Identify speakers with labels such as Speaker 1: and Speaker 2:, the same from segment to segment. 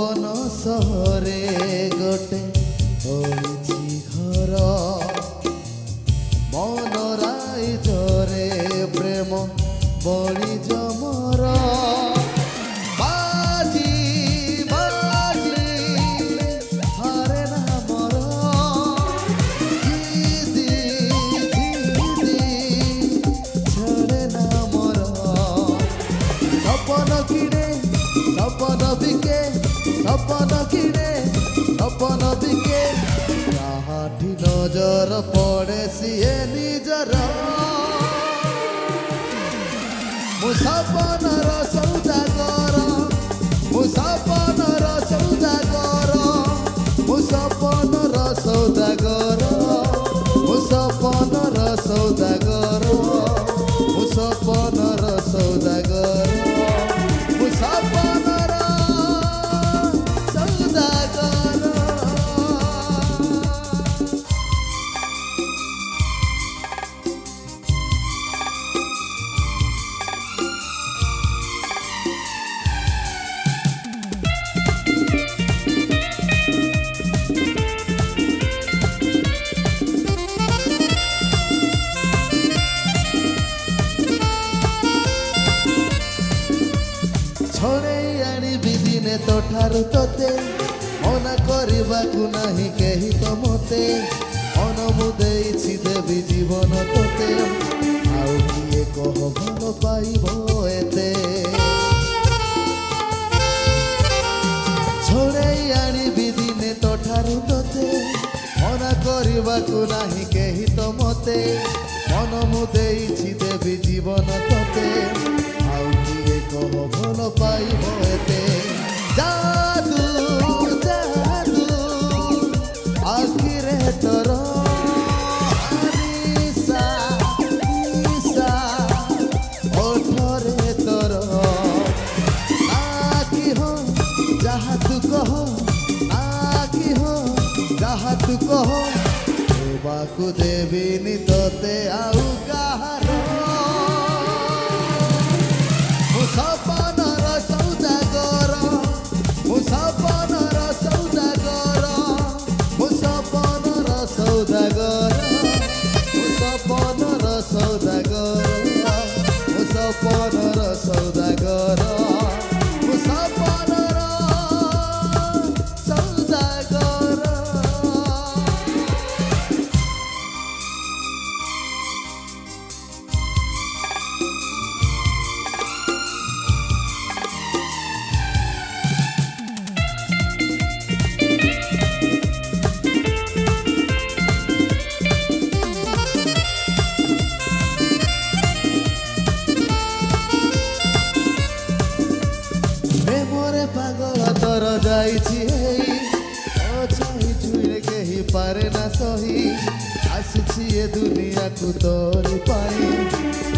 Speaker 1: ভুবন সহরে গোটে হইছি ঘর মন রাইজরে প্রেম বলি জমর বাজি বাজি হারে না মর জিদি জিদি ছড়ে না মর সপন কিনে সপন বিকে সপন কিনে সপন বিকে কাহাঠি নজর পড়ে সিয়ে নিজর মু সপনর সৌদাগর মু সপনর সৌদাগর মু সপনর সৌদাগর মু সপনর সৌদাগর মু সপনর সৌদাগর মু সপনর সৌদাগর ছড়েই আଣିবি দিনে তোঠাରୁ ତୋତେ ମନା କରିବାକୁ ନାହିଁ କେହି ତ ମୋତେ ମନ ମୁଁ ଦେଇଛି ଦେବି ଜୀବନ ତୋତେ ଆଉ କିଏ କହ ଭଲ ପାଇବ ଏତେ ଛଡ଼େଇ ଆଣିବି ଦିନେ ତୋଠାରୁ ତୋତେ ମନା କରିବାକୁ ନାହିଁ କେହି ତ ମୋତେ ମନ ମୁଁ ଦେଇଛି ଦେବି ଜୀବନ ତୋତେ ଆଉ କିଏ କହ ଭଲ ପାଇବ ଏତେ जादू जादू आखिरे तोर निशा निशा ओठरे तोर आखि हो जहाँ तू कह आखि हो जहाँ तू कह देवाकू देविनी तोते आउ काहार सपनर सौदागर मु सपनर सौदागर मु सपनर सौदागर मु सपनर सौदागर मु सपनर सौदागर मु सपनर सौदागर প্রেমরে পাগল তর যাইছি হেই অছাই ছুঁয়ে কেহি পারে না সহি আসিছি এ দুনিয়াকু তোরি পাই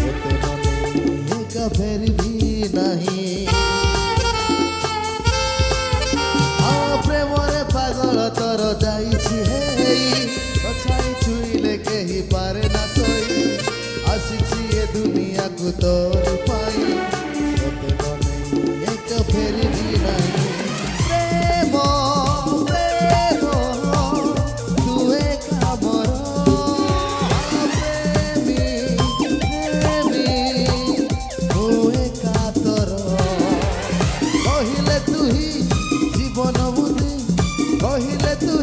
Speaker 1: তোতে মনে একা ফেরবি নাহি প্রেমরে পাগল তর যাইছি হেই অছাই ছুঁইলে কেহি পারে না সহি আসিছি এ দুনিয়াকু তোরি পাই তোতে মনে একা ফেরবি নাহি প্রেম প্রেম তু একা মর প্রেমী প্রেমী তু একা তর কহিলে তুহি জীবন বুদ্ধি কহিলে তু